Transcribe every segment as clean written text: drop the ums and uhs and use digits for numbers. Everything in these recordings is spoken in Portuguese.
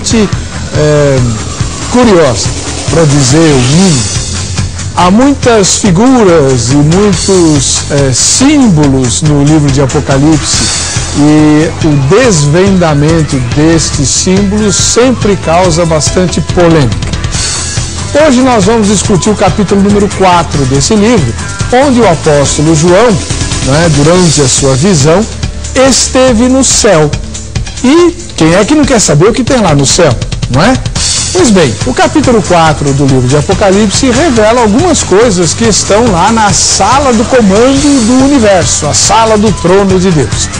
bastante curiosa, para dizer o mínimo. Há muitas figuras e muitos símbolos no livro de Apocalipse, e o desvendamento destes símbolos sempre causa bastante polêmica. Hoje nós vamos discutir o capítulo número 4 desse livro, onde o apóstolo João, durante a sua visão, esteve no céu. E quem é que não quer saber o que tem lá no céu, não é? Pois bem, o capítulo 4 do livro de Apocalipse revela algumas coisas que estão lá na sala do comando do universo, a sala do trono de Deus.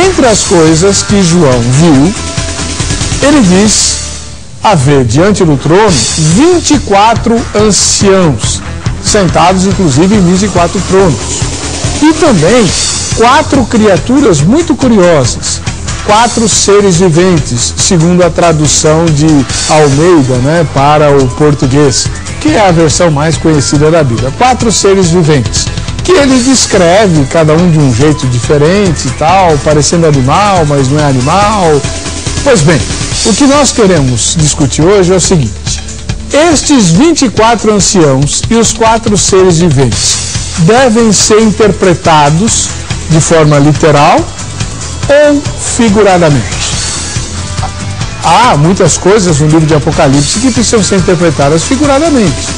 Entre as coisas que João viu, ele diz haver diante do trono 24 anciãos, sentados inclusive em 24 tronos. E também 4 criaturas muito curiosas, 4 seres viventes, segundo a tradução de Almeida, para o português, que é a versão mais conhecida da Bíblia. 4 seres viventes, que ele descreve cada um de um jeito diferente e tal, parecendo animal, mas não é animal. Pois bem, o que nós queremos discutir hoje é o seguinte: estes 24 anciãos e os 4 seres viventes devem ser interpretados de forma literal ou figuradamente? Há muitas coisas no livro de Apocalipse que precisam ser interpretadas figuradamente,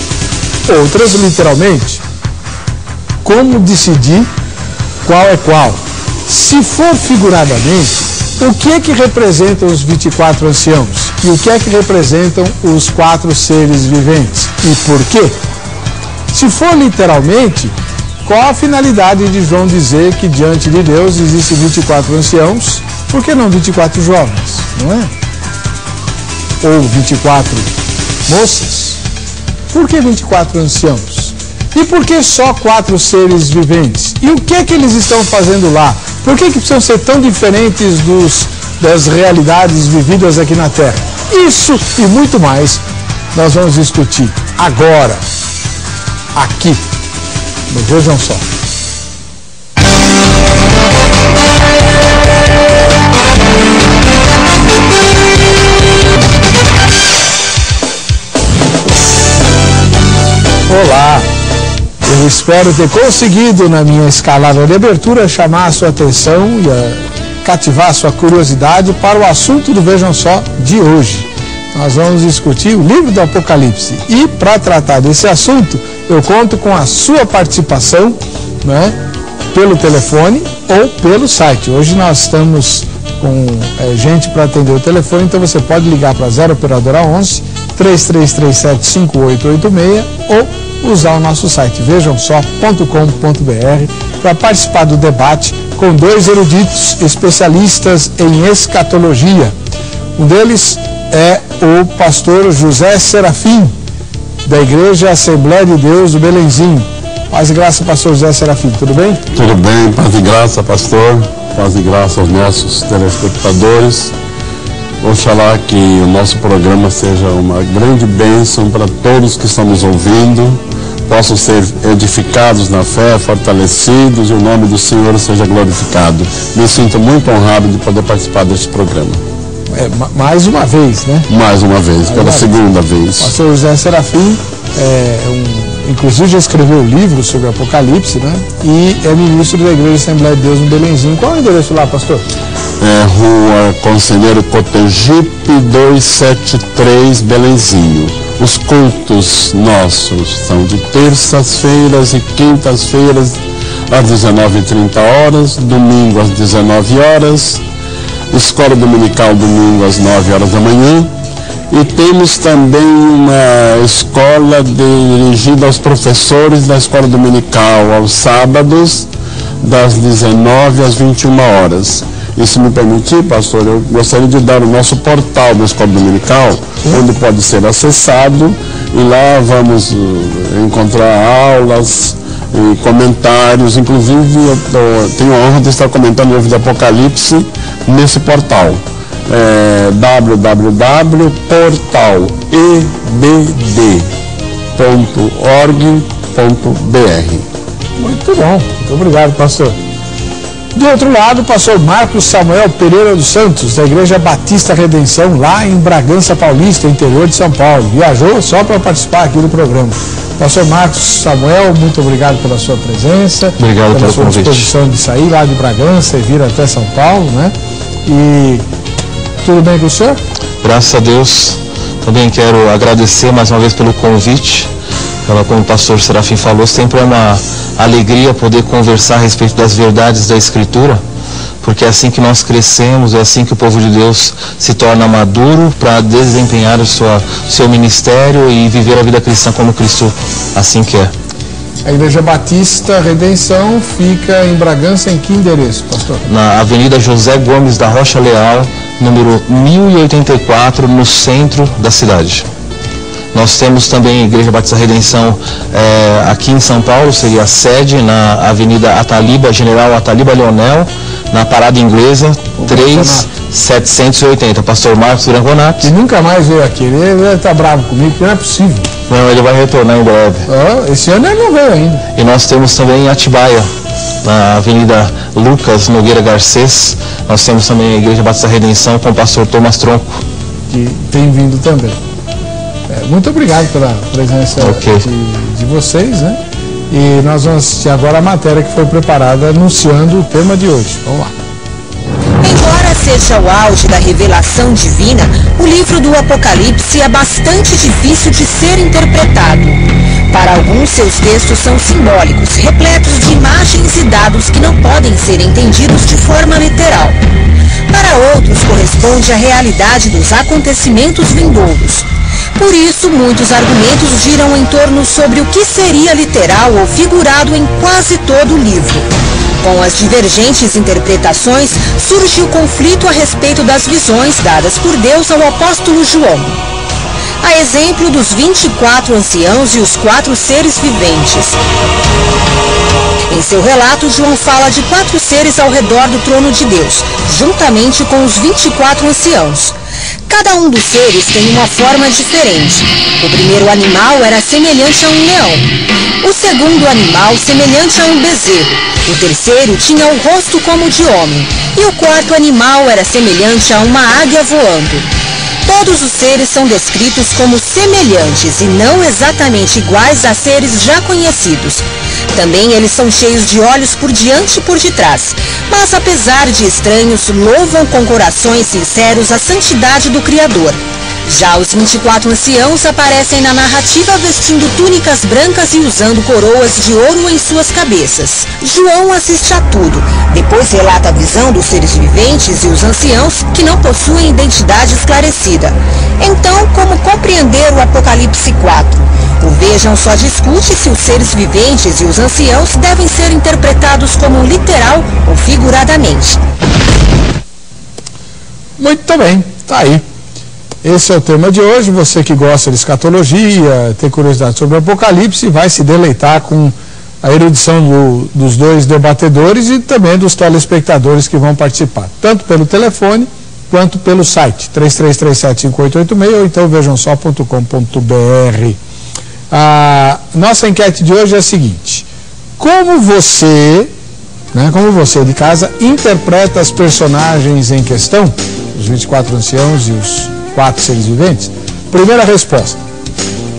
outras literalmente. Como decidir qual é qual? Se for figuradamente, o que é que representam os 24 anciãos? E o que é que representam os 4 seres viventes? E por quê? Se for literalmente, qual a finalidade de João dizer que diante de Deus existem 24 anciãos? Por que não 24 jovens, não é? Ou 24 moças? Por que 24 anciãos? E por que só 4 seres viventes? E o que é que eles estão fazendo lá? Por que precisam ser tão diferentes das realidades vividas aqui na Terra? Isso e muito mais nós vamos discutir agora, aqui, no Vejam Só. Olá! Eu espero ter conseguido, na minha escalada de abertura, chamar a sua atenção e cativar a sua curiosidade para o assunto do Vejam Só de hoje. Nós vamos discutir o livro do Apocalipse. E, para tratar desse assunto, eu conto com a sua participação, pelo telefone ou pelo site. Hoje nós estamos com gente para atender o telefone, então você pode ligar para 0 Operadora 11 3337 5886 ou usar o nosso site vejamsó.com.br para participar do debate com 2 eruditos especialistas em escatologia. Um deles é o pastor José Serafim, da Igreja Assembleia de Deus do Belenzinho. Paz e graça, pastor José Serafim, tudo bem? Tudo bem, paz e graça, pastor. Paz e graça aos nossos telespectadores. Oxalá que o nosso programa seja uma grande bênção para todos que estão nos ouvindo, possam ser edificados na fé, fortalecidos e o nome do Senhor seja glorificado. Me sinto muito honrado de poder participar deste programa. Mais uma vez, né? Mais uma vez, pela segunda vez. O pastor José Serafim, inclusive já escreveu um livro sobre Apocalipse, e é ministro da Igreja Assembleia de Deus no Belenzinho. Qual é o endereço lá, pastor? Rua Conselheiro Cotegipe 273, Belenzinho. Os cultos nossos são de terças-feiras e quintas-feiras às 19h30, domingo às 19h, escola dominical domingo às 9h da manhã, e temos também uma escola dirigida aos professores da escola dominical aos sábados, das 19h às 21h. E se me permitir, pastor, eu gostaria de dar o nosso portal da Escola Dominical, onde pode ser acessado, e lá vamos encontrar aulas e comentários. Inclusive, eu tenho a honra de estar comentando o livro de Apocalipse nesse portal. www.portalebd.org.br. Muito bom, muito obrigado, pastor. Do outro lado, o pastor Marcos Samuel Pereira dos Santos, da Igreja Batista Redenção, lá em Bragança Paulista, interior de São Paulo. Viajou só para participar aqui do programa. Pastor Marcos Samuel, muito obrigado pela sua presença. Obrigado pela sua convite. disposição de sair lá de Bragança e vir até São Paulo, né? E tudo bem com o senhor? Graças a Deus. Também quero agradecer mais uma vez pelo convite. Como o pastor Serafim falou, sempre é uma alegria poder conversar a respeito das verdades da Escritura, porque é assim que nós crescemos, é assim que o povo de Deus se torna maduro para desempenhar o seu ministério e viver a vida cristã como Cristo assim quer. A Igreja Batista Redenção fica em Bragança, em que endereço, pastor? Na Avenida José Gomes da Rocha Leal, número 1084, no centro da cidade. Nós temos também a Igreja Batista Redenção aqui em São Paulo, seria a sede, na Avenida Ataliba, General Ataliba Leonel, na Parada Inglesa, 3780. Pastor Marcos Durangonato. Que nunca mais veio aqui, ele está bravo comigo, porque não é possível. Não, ele vai retornar em breve. Esse ano ele não veio ainda. E nós temos também em Atibaia, na Avenida Lucas Nogueira Garcês, nós temos também a Igreja Batista Redenção com o pastor Thomas Tronco. Que tem vindo também. Muito obrigado pela presença de vocês, né? E nós vamos assistir agora a matéria que foi preparada anunciando o tema de hoje. Vamos lá. Embora seja o auge da revelação divina, o livro do Apocalipse é bastante difícil de ser interpretado. Para alguns, seus textos são simbólicos, repletos de imagens e dados que não podem ser entendidos de forma literal. Para outros, corresponde à realidade dos acontecimentos vindouros. Por isso, muitos argumentos giram em torno sobre o que seria literal ou figurado em quase todo o livro. Com as divergentes interpretações, surge o conflito a respeito das visões dadas por Deus ao apóstolo João. A exemplo dos 24 anciãos e os 4 seres viventes. Em seu relato, João fala de 4 seres ao redor do trono de Deus, juntamente com os 24 anciãos. Cada um dos seres tem uma forma diferente. O primeiro animal era semelhante a um leão. O segundo animal semelhante a um bezerro. O terceiro tinha o rosto como de homem. E o quarto animal era semelhante a uma águia voando. Todos os seres são descritos como semelhantes e não exatamente iguais a seres já conhecidos. Também eles são cheios de olhos por diante e por detrás, mas apesar de estranhos, louvam com corações sinceros a santidade do Criador. Já os 24 anciãos aparecem na narrativa vestindo túnicas brancas e usando coroas de ouro em suas cabeças. João assiste a tudo, depois relata a visão dos seres viventes e os anciãos que não possuem identidade esclarecida. Então, como compreender o Apocalipse 4? O Vejam só discute se os seres viventes e os anciãos devem ser interpretados como literal ou figuradamente. Muito bem, tá aí. Esse é o tema de hoje. Você que gosta de escatologia, tem curiosidade sobre o Apocalipse, vai se deleitar com a erudição dos dois debatedores e também dos telespectadores que vão participar, tanto pelo telefone quanto pelo site 33375886 ou então vejamsó.com.br. A nossa enquete de hoje é a seguinte: como você de casa interpreta as personagens em questão, os 24 anciãos e os 4 seres viventes? Primeira resposta: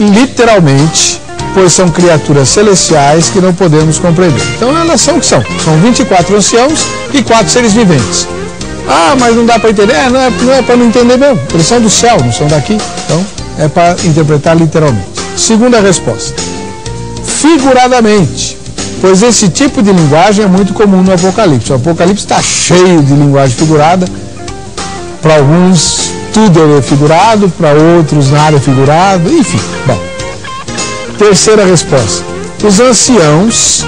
literalmente, pois são criaturas celestiais que não podemos compreender. Então elas são o que são. São 24 anciãos e 4 seres viventes. Ah, mas não dá para entender. Não é para não entender mesmo. Eles são do céu, não são daqui. Então é para interpretar literalmente. Segunda resposta: figuradamente, pois esse tipo de linguagem é muito comum no Apocalipse. O Apocalipse está cheio de linguagem figurada. Para alguns tudo é figurado, para outros nada é figurado, enfim. Bom. Terceira resposta: os anciãos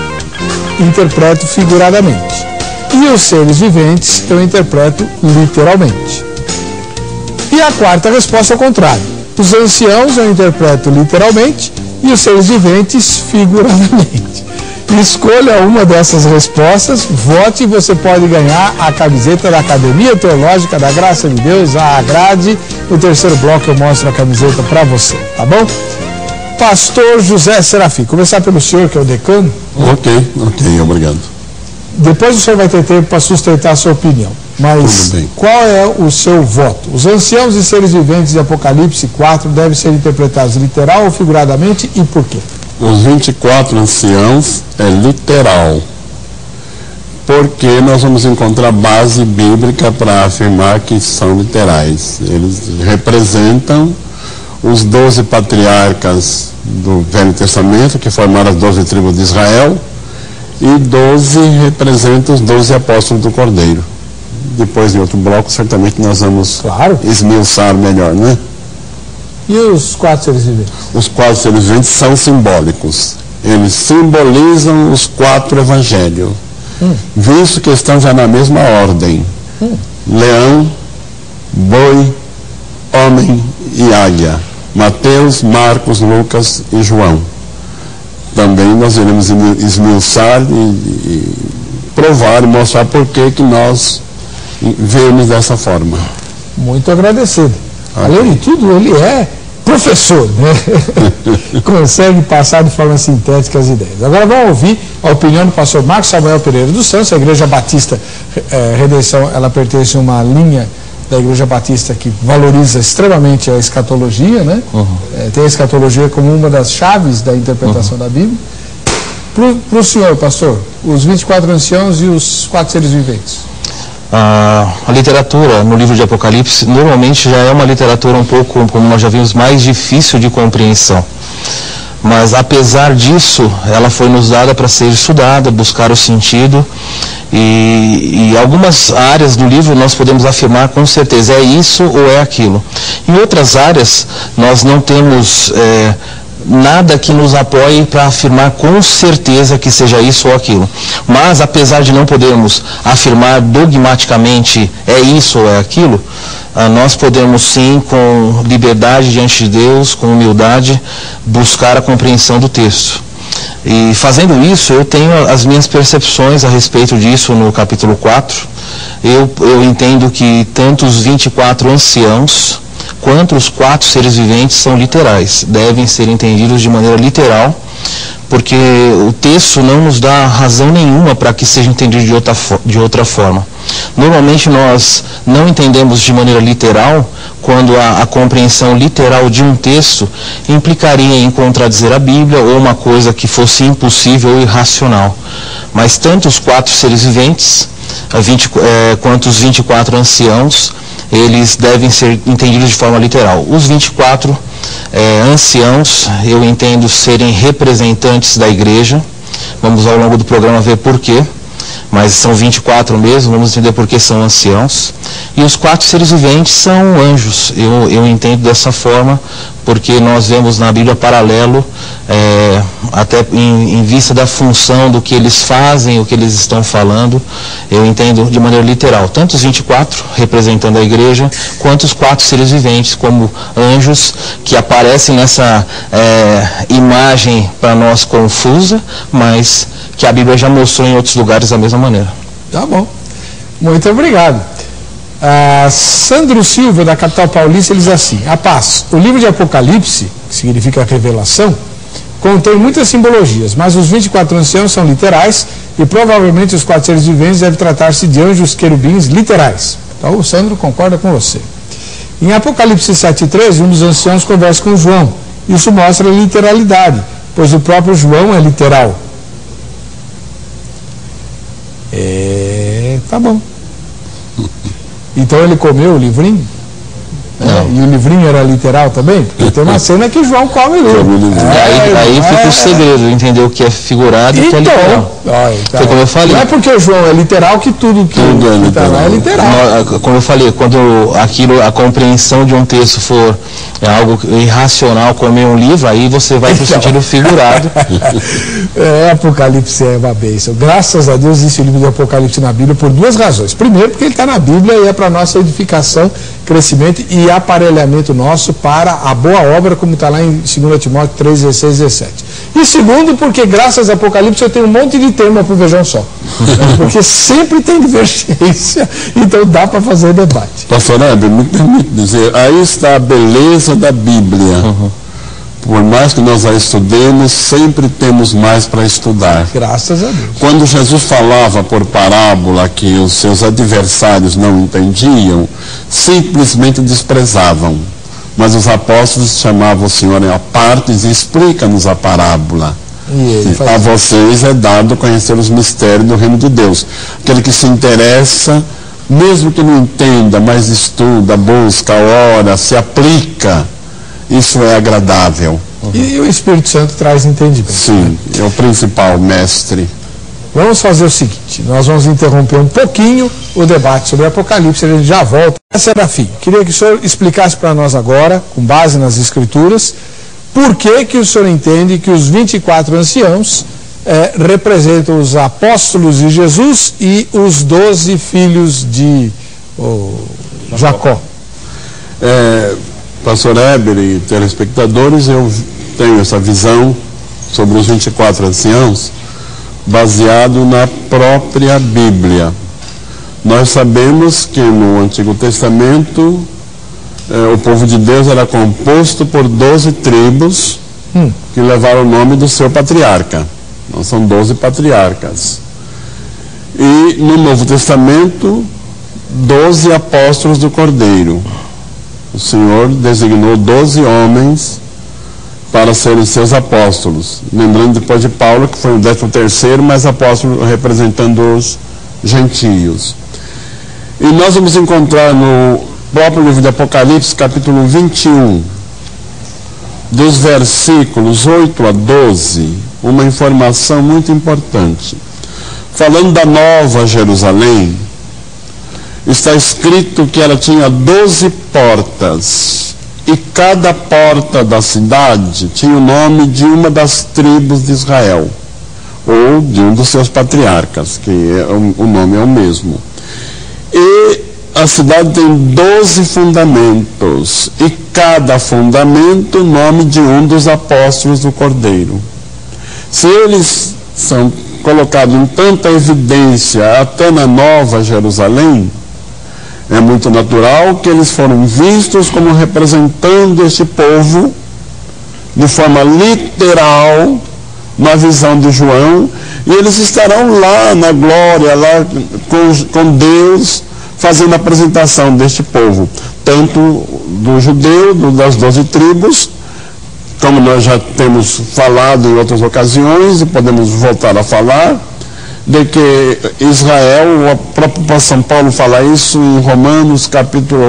interpreto figuradamente e os seres viventes eu interpreto literalmente. E a quarta resposta é o contrário: os anciãos eu interpreto literalmente e os seres viventes figuradamente. Escolha uma dessas respostas, vote e você pode ganhar a camiseta da Academia Teológica da Graça de Deus, a Agrade. No terceiro bloco eu mostro a camiseta para você, tá bom? Pastor José Serafim, começar pelo senhor, que é o decano. Ok, obrigado. depois o senhor vai ter tempo para sustentar a sua opinião. Mas qual é o seu voto? Os anciãos e seres viventes de Apocalipse 4 devem ser interpretados literal ou figuradamente e por quê? Os 24 anciãos é literal, porque nós vamos encontrar base bíblica para afirmar que são literais. Eles representam os 12 patriarcas do Velho Testamento, que formaram as 12 tribos de Israel, e 12 representam os 12 apóstolos do Cordeiro. Depois, em outro bloco, certamente nós vamos esmiuçar melhor, né? E os 4 seres viventes? Os 4 seres viventes são simbólicos. Eles simbolizam os 4 evangelhos, visto que estão já na mesma ordem. Leão, boi, homem e águia. Mateus, Marcos, Lucas e João. Também nós iremos esmiuçar e provar e mostrar por que nós vemos dessa forma. Muito agradecido. Além de tudo, ele é professor, né? Consegue passar de forma sintética as ideias. Agora vamos ouvir a opinião do pastor Marcos Samuel Pereira dos Santos. A Igreja Batista Redenção, ela pertence a uma linha da Igreja Batista que valoriza extremamente a escatologia, né? Tem a escatologia como uma das chaves da interpretação da Bíblia. Para o senhor, pastor, os 24 anciãos e os 4 seres viventes. A literatura no livro de Apocalipse normalmente já é uma literatura um pouco, como nós já vimos, mais difícil de compreensão. Mas apesar disso, ela foi nos dada para ser estudada, buscar o sentido, e algumas áreas do livro nós podemos afirmar com certeza, é isso ou é aquilo. Em outras áreas, nós não temos nada que nos apoie para afirmar com certeza que seja isso ou aquilo. Mas, apesar de não podermos afirmar dogmaticamente é isso ou é aquilo, nós podemos sim, com liberdade diante de Deus, com humildade, buscar a compreensão do texto. E fazendo isso, eu tenho as minhas percepções a respeito disso no capítulo 4. Eu entendo que tanto os 24 anciãos quanto os 4 seres viventes são literais, devem ser entendidos de maneira literal, porque o texto não nos dá razão nenhuma para que seja entendido de outra forma. Normalmente nós não entendemos de maneira literal quando a compreensão literal de um texto implicaria em contradizer a Bíblia ou uma coisa que fosse impossível ou irracional. Mas tanto os 4 seres viventes quanto os 24 anciãos, eles devem ser entendidos de forma literal. Os 24 anciãos, eu entendo serem representantes da igreja. Vamos ao longo do programa ver por quê, mas são 24 mesmo, vamos entender por que são anciãos. E os 4 seres viventes são anjos, eu entendo dessa forma, porque nós vemos na Bíblia paralelo, até em vista da função do que eles fazem, o que eles estão falando, eu entendo de maneira literal, tanto os 24, representando a igreja, quanto os 4 seres viventes, como anjos, que aparecem nessa imagem para nós confusa, mas que a Bíblia já mostrou em outros lugares da mesma maneira. Tá bom. Muito obrigado. Sandro Silva, da capital paulista, ele diz assim: a paz. O livro de Apocalipse, que significa revelação, contém muitas simbologias, mas os 24 anciãos são literais e provavelmente os 4 seres viventes devem tratar-se de anjos querubins literais. Então o Sandro concorda com você. Em Apocalipse 7,13, um dos anciãos conversa com João. Isso mostra a literalidade, pois o próprio João é literal. Tá bom. Então ele comeu o livrinho? E o livrinho era literal também? Porque tem uma cena que João come o livro. Aí fica o segredo, entender o que é figurado e o que é literal. Então, como eu falei, não é porque João é literal que tudo é literal. Como eu falei, quando a compreensão de um texto for algo irracional, comer um livro, aí você vai para o sentido figurado. Apocalipse é uma bênção. Graças a Deus existe o livro de Apocalipse na Bíblia por 2 razões. Primeiro, porque ele está na Bíblia e é para nossa edificação, crescimento e aparelhamento nosso para a boa obra, como está lá em 2 Timóteo 3, 16, 17. E segundo, porque graças a Apocalipse eu tenho um monte de tema para o Vejam Só. Porque sempre tem divergência, então dá para fazer debate. Pastor Heber, me permite dizer, aí está a beleza da Bíblia. Por mais que nós a estudemos, sempre temos mais para estudar. Graças a Deus. Quando Jesus falava por parábola que os seus adversários não entendiam, simplesmente desprezavam. Mas os apóstolos chamavam o Senhor à parte e diziam: explica-nos a parábola. A vocês é dado conhecer os mistérios do reino de Deus. Aquele que se interessa, mesmo que não entenda, mas estuda, busca, ora, se aplica, isso é agradável. E o Espírito Santo traz entendimento. Sim, é o principal mestre. Vamos fazer o seguinte, nós vamos interromper um pouquinho o debate sobre Apocalipse, a gente já volta. Serafim, queria que o senhor explicasse para nós agora, com base nas Escrituras, por que o senhor entende que os 24 anciãos representam os apóstolos de Jesus e os 12 filhos de Jacó. Pastor Heber e telespectadores, eu tenho essa visão sobre os 24 anciãos baseado na própria Bíblia. Nós sabemos que no Antigo Testamento o povo de Deus era composto por 12 tribos que levaram o nome do seu patriarca. Então, são 12 patriarcas. E no Novo Testamento, 12 apóstolos do Cordeiro. O Senhor designou 12 homens para serem seus apóstolos. Lembrando depois de Paulo, que foi o 13º, mas apóstolo representando os gentios. E nós vamos encontrar no próprio livro de Apocalipse, capítulo 21, dos versículos 8 a 12, uma informação muito importante. Falando da Nova Jerusalém, está escrito que ela tinha 12 portas, e cada porta da cidade tinha o nome de uma das tribos de Israel, ou de um dos seus patriarcas, que o nome é o mesmo. E a cidade tem 12 fundamentos, e cada fundamento o nome de um dos apóstolos do Cordeiro. Se eles são colocados em tanta evidência até na Nova Jerusalém, é muito natural que eles foram vistos como representando este povo de forma literal na visão de João, e eles estarão lá na glória, lá com Deus, fazendo a apresentação deste povo, tanto do judeu, das 12 tribos, como nós já temos falado em outras ocasiões, e podemos voltar a falar, de que Israel, o próprio São Paulo fala isso em Romanos capítulo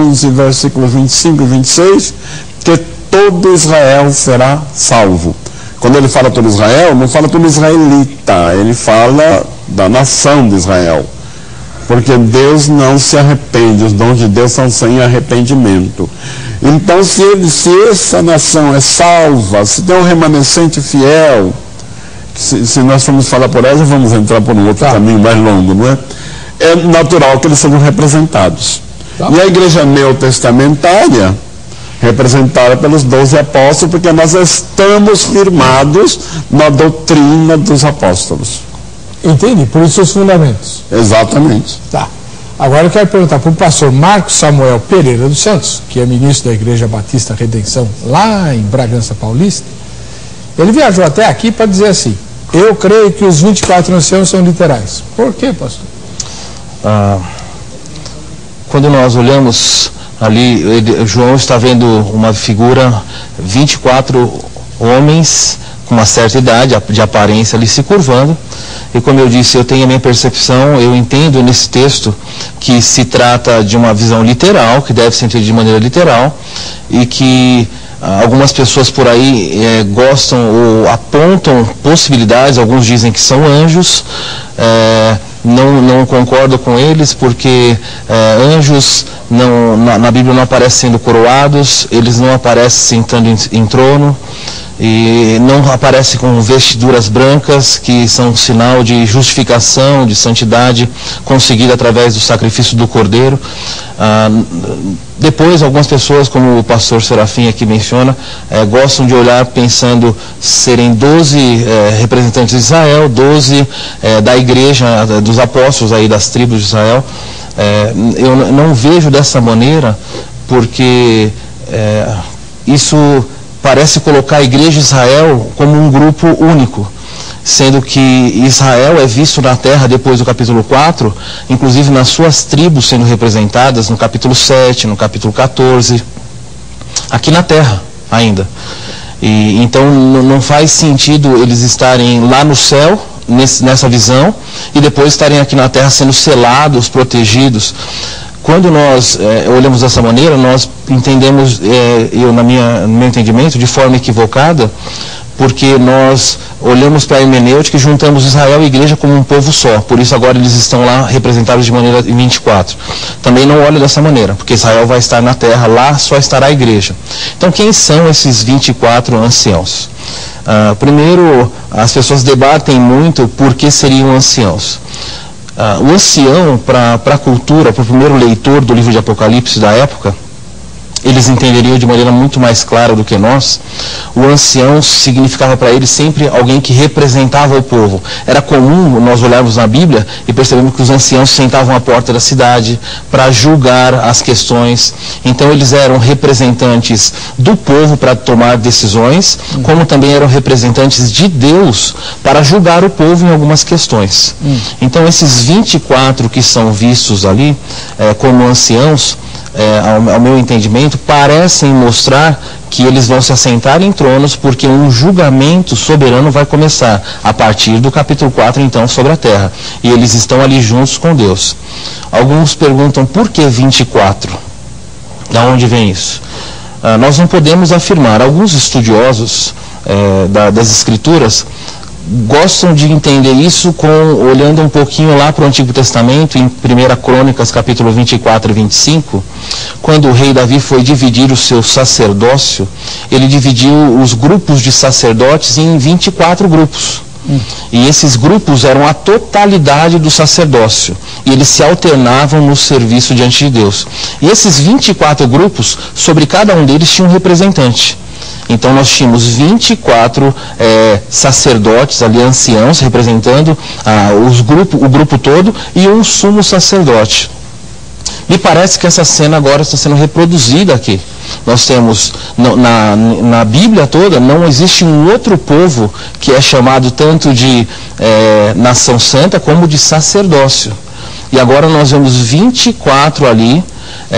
11, versículos 25 e 26, que todo Israel será salvo. Quando ele fala todo Israel, não fala todo israelita, ele fala da nação de Israel. Porque Deus não se arrepende, os dons de Deus são sem arrependimento. Então, se essa nação é salva, se tem um remanescente fiel, se nós formos falar por ela, vamos entrar por um outro caminho mais longo, não é? É natural que eles sejam representados. E a igreja neotestamentária, representada pelos 12 apóstolos, porque nós estamos firmados na doutrina dos apóstolos. Entendi, por isso os fundamentos. Exatamente. Tá. Agora eu quero perguntar para o pastor Marcos Samuel Pereira dos Santos, que é ministro da Igreja Batista Redenção, lá em Bragança Paulista. Ele viajou até aqui para dizer assim: eu creio que os 24 anciãos são literais. Por quê, pastor? Quando nós olhamos ali, João está vendo uma figura, 24 homens com uma certa idade, de aparência ali se curvando. E como eu disse, eu tenho a minha percepção, eu entendo nesse texto que se trata de uma visão literal, que deve ser entendida de maneira literal, e que algumas pessoas por aí gostam ou apontam possibilidades, alguns dizem que são anjos, não concordo com eles, porque anjos na Bíblia não aparecem sendo coroados, eles não aparecem sentando em trono, e não aparecem com vestiduras brancas, que são sinal de justificação, de santidade conseguida através do sacrifício do Cordeiro. Depois, algumas pessoas, como o pastor Serafim aqui menciona, gostam de olhar pensando serem 12 representantes de Israel, 12 da igreja, dos apóstolos aí das tribos de Israel. Eu não vejo dessa maneira, porque isso parece colocar a igreja de Israel como um grupo único, sendo que Israel é visto na terra depois do capítulo 4, inclusive nas suas tribos sendo representadas no capítulo 7, no capítulo 14, aqui na terra ainda. E então não faz sentido eles estarem lá no céu, nessa visão, e depois estarem aqui na terra sendo selados, protegidos. Quando nós olhamos dessa maneira, nós entendemos, no meu entendimento, de forma equivocada, porque nós olhamos para a hermenêutica e juntamos Israel e a igreja como um povo só. Por isso agora eles estão lá representados de maneira 24. Também não olho dessa maneira, porque Israel vai estar na terra, lá só estará a igreja. Então quem são esses 24 anciãos? Primeiro, as pessoas debatem muito por que seriam anciãos. O ancião, para a cultura, para o primeiro leitor do livro de Apocalipse da época, eles entenderiam de maneira muito mais clara do que nós. O ancião significava para eles sempre alguém que representava o povo. Era comum nós olharmos na Bíblia e percebemos que os anciãos sentavam à porta da cidade para julgar as questões. Então eles eram representantes do povo para tomar decisões, como também eram representantes de Deus para julgar o povo em algumas questões. Então esses 24 que são vistos ali como anciãos, ao meu entendimento, parecem mostrar que eles vão se assentar em tronos, porque um julgamento soberano vai começar a partir do capítulo 4, então, sobre a terra. E eles estão ali juntos com Deus. Alguns perguntam, por que 24? Da onde vem isso? Nós não podemos afirmar. Alguns estudiosos das Escrituras gostam de entender isso olhando um pouquinho lá para o Antigo Testamento, em 1 Crônicas, capítulo 24 e 25, quando o rei Davi foi dividir o seu sacerdócio, ele dividiu os grupos de sacerdotes em 24 grupos. E esses grupos eram a totalidade do sacerdócio, e eles se alternavam no serviço diante de Deus. E esses 24 grupos, sobre cada um deles tinha um representante. Então nós tínhamos 24 sacerdotes ali, anciãos, representando o grupo todo, e um sumo sacerdote. Me parece que essa cena agora está sendo reproduzida aqui. Nós temos, na Bíblia toda, não existe um outro povo que é chamado tanto de nação santa como de sacerdócio. E agora nós vemos 24 ali,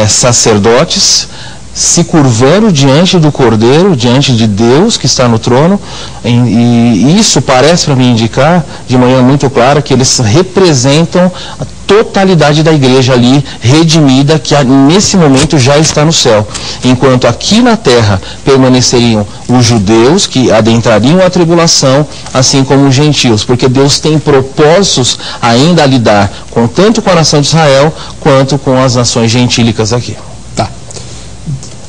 sacerdotes, se curvando diante do Cordeiro, diante de Deus que está no trono, e isso parece para mim indicar, de maneira muito clara, que eles representam a totalidade da igreja ali, redimida, que nesse momento já está no céu. Enquanto aqui na terra permaneceriam os judeus, que adentrariam a tribulação, assim como os gentios, porque Deus tem propósitos ainda a lidar tanto com a nação de Israel, quanto com as nações gentílicas aqui.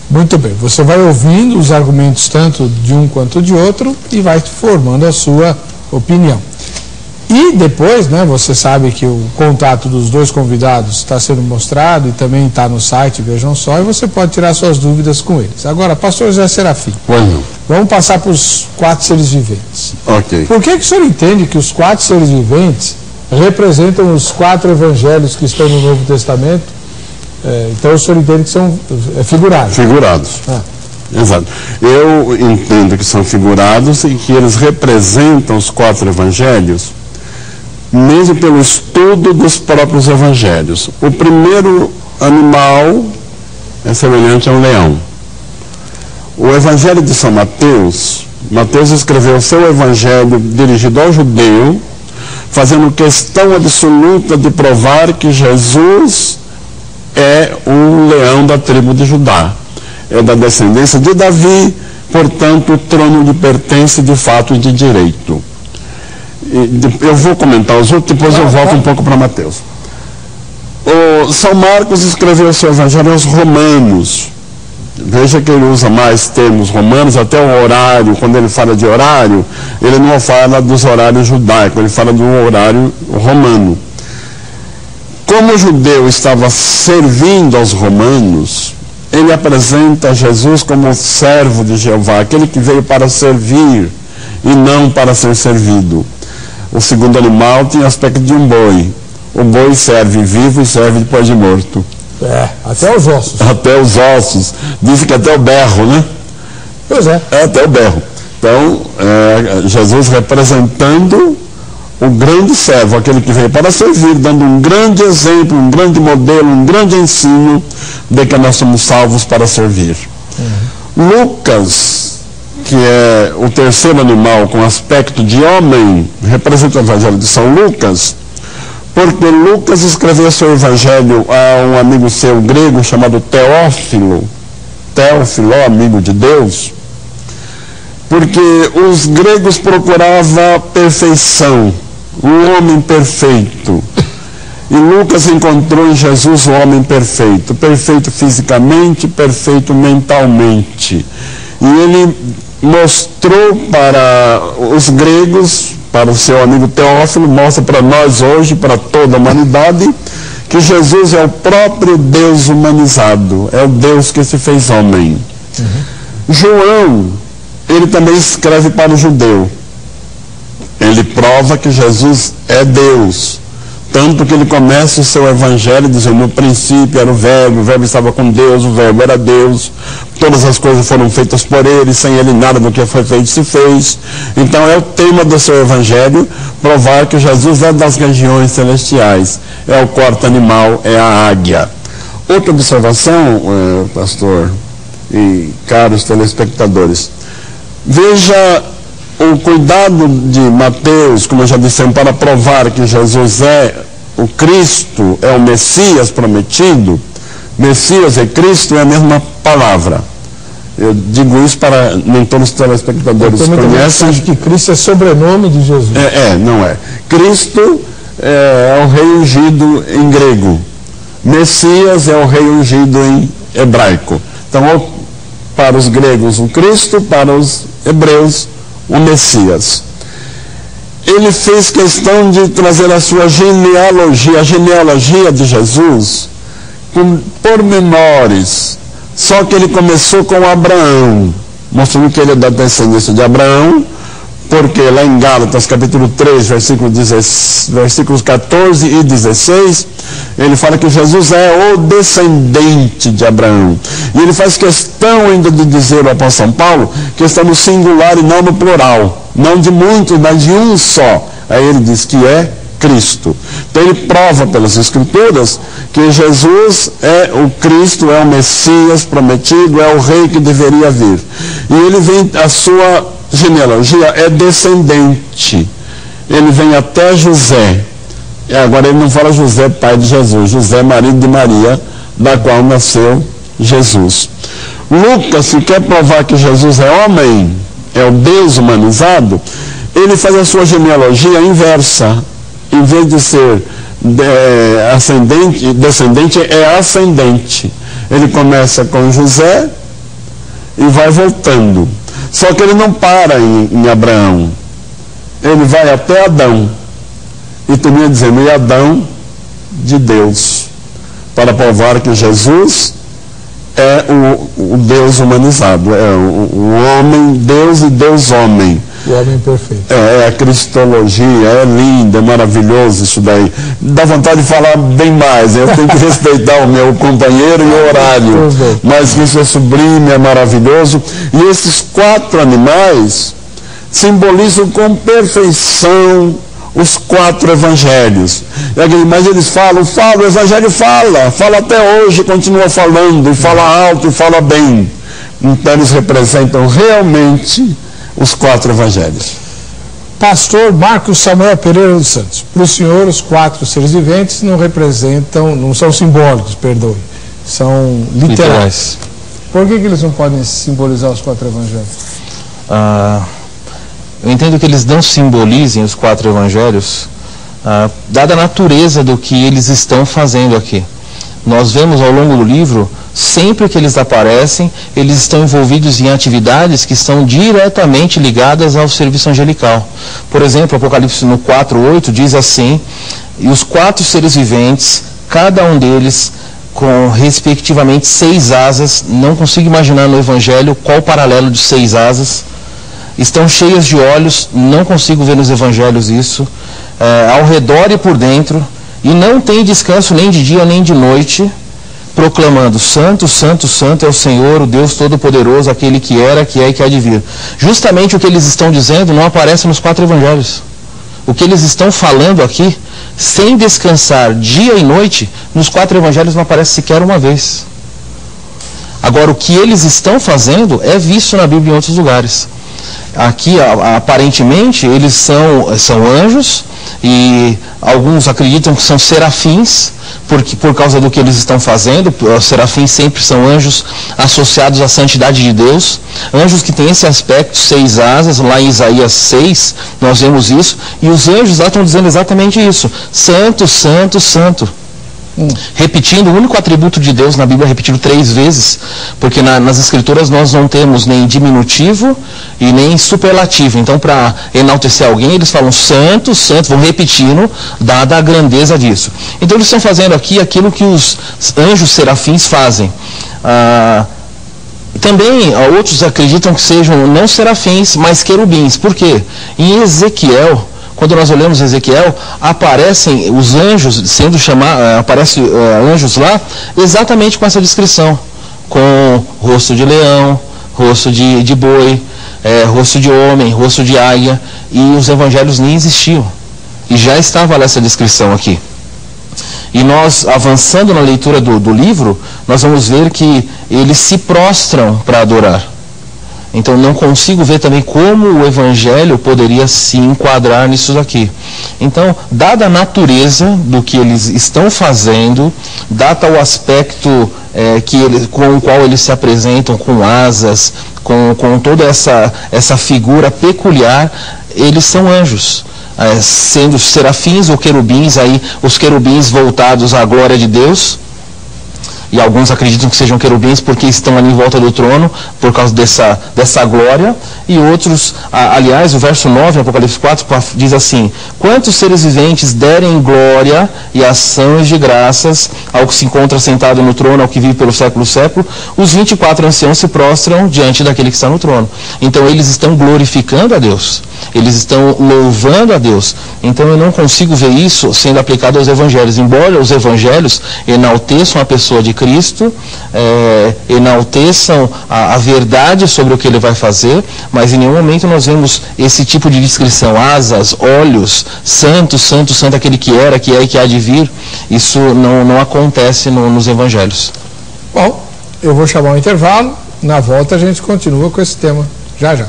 Muito bem, você vai ouvindo os argumentos tanto de um quanto de outro e vai formando a sua opinião. E depois, você sabe que o contato dos dois convidados está sendo mostrado e também está no site, vejam só, e você pode tirar suas dúvidas com eles. Agora, pastor José Serafim, vamos passar para os 4 seres viventes. Ok. Por que o senhor entende que os 4 seres viventes representam os 4 evangelhos que estão no Novo Testamento? Então o senhor entende que são figurados? Figurados. Exato. Eu entendo que são figurados e que eles representam os 4 evangelhos, mesmo pelo estudo dos próprios evangelhos. O primeiro animal é semelhante a um leão. O evangelho de São Mateus, Mateus escreveu o seu evangelho dirigido ao judeu, fazendo questão absoluta de provar que Jesus é um leão da tribo de Judá, é da descendência de Davi, portanto o trono lhe pertence de fato e de direito. Eu vou comentar os outros, depois eu volto um pouco para Mateus. O São Marcos escreveu o seu evangelho aos romanos. Veja que ele usa mais termos romanos, até o horário, quando ele fala de horário, ele não fala dos horários judaicos, ele fala do horário romano. Como o judeu estava servindo aos romanos, ele apresenta Jesus como servo de Jeová, aquele que veio para servir e não para ser servido. O segundo animal tinha aspecto de um boi. O boi serve vivo e serve depois de morto. Até os ossos. Até os ossos. Dizem que até o berro, né? Pois é. Até o berro. Então, Jesus representando o grande servo, aquele que veio para servir, dando um grande exemplo, um grande modelo, um grande ensino de que nós somos salvos para servir. Lucas, que é o terceiro animal com aspecto de homem, representa o evangelho de São Lucas, porque Lucas escreveu seu evangelho a um amigo seu grego chamado Teófilo, amigo de Deus, porque os gregos procuravam perfeição, um homem perfeito. E Lucas encontrou em Jesus o homem perfeito, perfeito fisicamente, perfeito mentalmente. E ele mostrou para os gregos, para o seu amigo Teófilo, mostra para nós hoje, para toda a humanidade, que Jesus é o próprio Deus humanizado, é o Deus que se fez homem. João, ele também escreve para o judeu. Ele prova que Jesus é Deus. Tanto que ele começa o seu evangelho dizendo: no princípio era o verbo estava com Deus, o verbo era Deus, todas as coisas foram feitas por ele, sem ele nada do que foi feito se fez. Então é o tema do seu evangelho, provar que Jesus é das regiões celestiais, é o quarto animal, é a águia. Outra observação, pastor e caros telespectadores, veja o cuidado de Mateus, como eu já disse, para provar que Jesus é o Cristo, é o Messias prometido. Messias e Cristo é a mesma palavra. Eu digo isso para nem todos os telespectadores conhecem. Acho que Cristo é sobrenome de Jesus. Não é. Cristo é o rei ungido em grego. Messias é o rei ungido em hebraico. Então, para os gregos, o Cristo, para os hebreus, o Messias. Ele fez questão de trazer a sua genealogia, a genealogia de Jesus, com pormenores. Só que ele começou com Abraão, mostrando que ele é da descendência de Abraão, porque lá em Gálatas, capítulo 3, versículos 14 e 16, ele fala que Jesus é o descendente de Abraão. E ele faz questão ainda de dizer ao apóstolo São Paulo que está no singular e não no plural. Não de muitos, mas de um só. Aí ele diz que é Cristo. Então ele prova pelas Escrituras que Jesus é o Cristo, é o Messias prometido, é o rei que deveria vir. E ele vem, a sua genealogia é descendente. Ele vem até José. E agora ele não fala José, pai de Jesus, José, marido de Maria, da qual nasceu Jesus. Lucas, se quer provar que Jesus é homem, é o Deus humanizado, ele faz a sua genealogia inversa. Em vez de ser descendente, é ascendente. Ele começa com José e vai voltando. Só que ele não para em Abraão. Ele vai até Adão. E termina dizendo: e Adão de Deus. Para provar que Jesus é o Deus humanizado. É o homem Deus e Deus homem. O homem perfeito. É a cristologia, é lindo, é maravilhoso isso daí. Dá vontade de falar bem mais. Eu tenho que respeitar o meu companheiro e o horário. Mas isso é sublime, é maravilhoso. E esses 4 animais simbolizam com perfeição os 4 evangelhos. Mas eles falam, o evangelho fala até hoje, continua falando, e fala alto, e fala bem. Então eles representam realmente os 4 evangelhos. Pastor Marcos Samuel Pereira dos Santos, para o senhor os 4 seres viventes não são simbólicos, perdoe, são literais. Por que eles não podem simbolizar os 4 evangelhos? Eu entendo que eles não simbolizem os 4 evangelhos, dada a natureza do que eles estão fazendo aqui. Nós vemos ao longo do livro, sempre que eles aparecem, eles estão envolvidos em atividades que estão diretamente ligadas ao serviço angelical. Por exemplo, Apocalipse no 4:8 diz assim: e os 4 seres viventes, cada um deles com respectivamente 6 asas, não consigo imaginar no evangelho qual o paralelo de 6 asas, estão cheias de olhos, não consigo ver nos evangelhos isso, ao redor e por dentro, e não tem descanso nem de dia nem de noite, proclamando: Santo, Santo, Santo é o Senhor, o Deus Todo-Poderoso, aquele que era, que é e que há de vir. Justamente o que eles estão dizendo não aparece nos 4 evangelhos. O que eles estão falando aqui, sem descansar dia e noite, nos 4 evangelhos não aparece sequer uma vez. Agora, o que eles estão fazendo é visto na Bíblia em outros lugares. Aqui, aparentemente, eles são anjos, e alguns acreditam que são serafins, por causa do que eles estão fazendo. Os serafins sempre são anjos associados à santidade de Deus, anjos que têm esse aspecto, 6 asas. Lá em Isaías 6 nós vemos isso, e os anjos lá estão dizendo exatamente isso: Santo, Santo, Santo. Repetindo o único atributo de Deus na Bíblia, repetido 3 vezes, porque nas Escrituras nós não temos nem diminutivo e nem superlativo. Então, para enaltecer alguém, eles falam Santo, Santo, vão repetindo, dada a grandeza disso. Então, eles estão fazendo aqui aquilo que os anjos serafins fazem. Também outros acreditam que sejam não serafins, mas querubins. Por quê? Em Ezequiel, quando nós olhamos Ezequiel, aparecem os anjos sendo chamados, aparecem anjos lá exatamente com essa descrição, com rosto de leão, rosto de boi, rosto de homem, rosto de águia, e os evangelhos nem existiam, e já estava lá essa descrição aqui. E nós, avançando na leitura do livro, nós vamos ver que eles se prostram para adorar. Então, não consigo ver também como o Evangelho poderia se enquadrar nisso daqui. Então, dada a natureza do que eles estão fazendo, dado o aspecto com o qual eles se apresentam, com asas, com toda essa figura peculiar, eles são anjos. Sendo serafins ou querubins, aí os querubins voltados à glória de Deus. E alguns acreditam que sejam querubins porque estão ali em volta do trono, por causa dessa glória. E outros, aliás, o verso 9, Apocalipse 4, diz assim: quantos seres viventes derem glória e ações de graças ao que se encontra sentado no trono, ao que vive pelo século século, os 24 anciãos se prostram diante daquele que está no trono. Então eles estão glorificando a Deus, eles estão louvando a Deus. Então eu não consigo ver isso sendo aplicado aos evangelhos, embora os evangelhos enalteçam a pessoa de Cristo, enalteçam a verdade sobre o que ele vai fazer, mas em nenhum momento nós vemos esse tipo de descrição: asas, olhos, santo, santo, santo, aquele que era, que é e que há de vir. Isso não acontece nos evangelhos. Bom, eu vou chamar um intervalo, na volta a gente continua com esse tema, já já.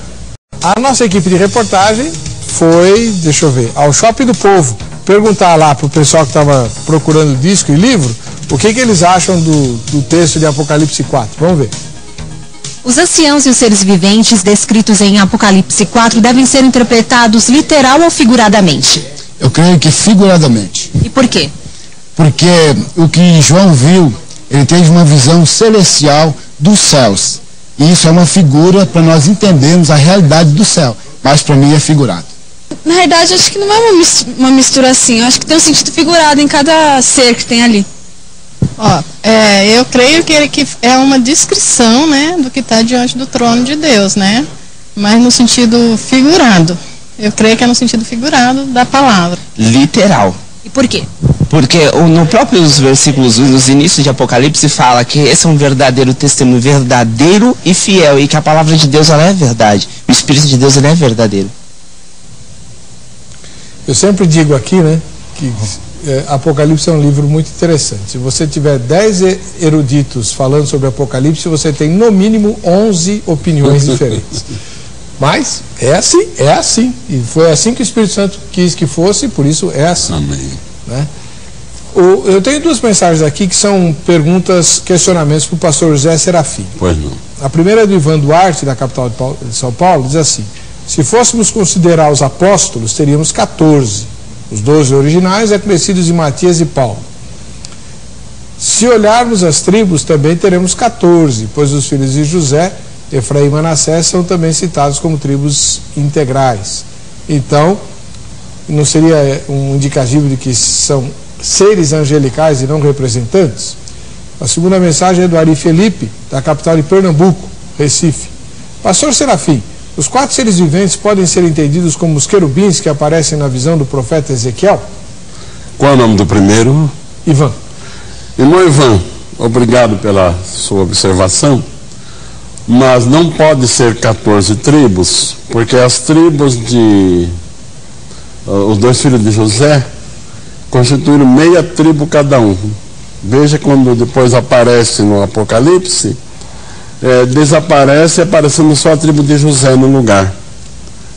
A nossa equipe de reportagem foi, deixa eu ver, ao Shopping do Povo, perguntar lá para o pessoal que estava procurando disco e livro, o que eles acham do texto de Apocalipse 4. Vamos ver. Os anciãos e os seres viventes descritos em Apocalipse 4 devem ser interpretados literal ou figuradamente? Eu creio que figuradamente. E por quê? Porque o que João viu, ele teve uma visão celestial dos céus. E isso é uma figura para nós entendermos a realidade do céu. Mas para mim é figurado. Na verdade, acho que não é uma mistura assim. Eu acho que tem um sentido figurado em cada ser que tem ali. Eu creio que é uma descrição, né, do que está diante do trono de Deus, né? Mas no sentido figurado. Eu creio que é no sentido figurado da palavra. Literal. E por quê? Porque no próprios versículos, nos inícios de Apocalipse, fala que esse é um verdadeiro testemunho, verdadeiro e fiel, e que a palavra de Deus, ela é verdade. O Espírito de Deus, ele é verdadeiro. Eu sempre digo aqui, né, que Apocalipse é um livro muito interessante. Se você tiver 10 eruditos falando sobre Apocalipse, você tem no mínimo 11 opiniões diferentes. Mas é assim. E foi assim que o Espírito Santo quis que fosse, por isso é assim. Amém. Né? Eu tenho 2 mensagens aqui que são perguntas, questionamentos para o pastor José Serafim. Pois não. A primeira é do Ivan Duarte, da capital de São Paulo, diz assim: se fôssemos considerar os apóstolos, teríamos 14. Os 12 originais, acrescidos de Matias e Paulo. Se olharmos as tribos, também teremos 14, pois os filhos de José, Efraim e Manassés, são também citados como tribos integrais. Então, não seria um indicativo de que são seres angelicais e não representantes? A segunda mensagem é do Ari Felipe, da capital de Pernambuco, Recife. Pastor Serafim, os 4 seres viventes podem ser entendidos como os querubins que aparecem na visão do profeta Ezequiel? Qual é o nome do primeiro? Ivan. Irmão Ivan, obrigado pela sua observação, mas não pode ser 14 tribos, porque as tribos de os 2 filhos de José constituíram meia tribo cada um. Veja quando depois aparece no Apocalipse, desaparece aparecendo só a tribo de José no lugar.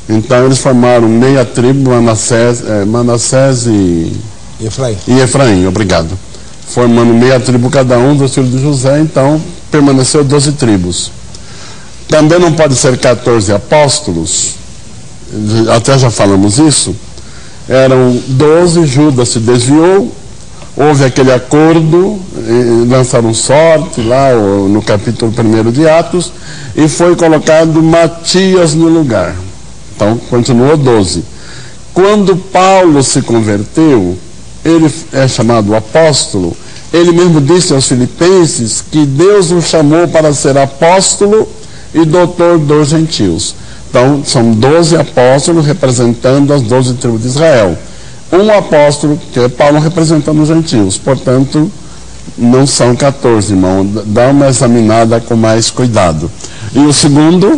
Então eles formaram meia tribo, Manassés e Efraim, obrigado. Formando meia tribo cada um dos filhos de José, então permaneceu 12 tribos. Também não pode ser 14 apóstolos, até já falamos isso. Eram 12, Judas se desviou, houve aquele acordo, lançaram sorte lá no capítulo 1 de Atos, e foi colocado Matias no lugar. Então continuou 12. Quando Paulo se converteu, ele é chamado apóstolo. Ele mesmo disse aos filipenses que Deus o chamou para ser apóstolo e doutor dos gentios. Então são 12 apóstolos representando as 12 tribos de Israel. Um apóstolo, que é Paulo, representando os gentios. Portanto, não são 14, irmão. Dá uma examinada com mais cuidado. E o segundo?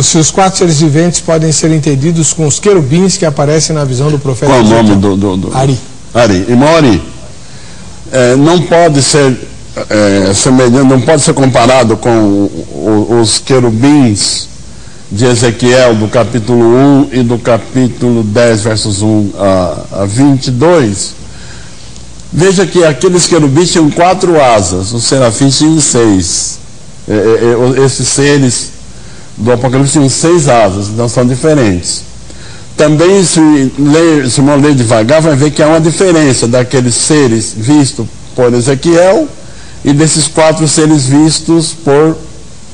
Se os 4 seres viventes podem ser entendidos com os querubins que aparecem na visão do profeta. Qual o nome do... Ari. Ari. Irmão Ari, não pode ser semelhante, não pode ser comparado com os querubins de Ezequiel, do capítulo 1 e do capítulo 10, versos 1 a 22. Veja que aqueles querubins tinham 4 asas, os serafins tinham 6. Esses seres do Apocalipse tinham 6 asas, então são diferentes. Também, se o irmão ler devagar, vai ver que há uma diferença daqueles seres vistos por Ezequiel e desses 4 seres vistos por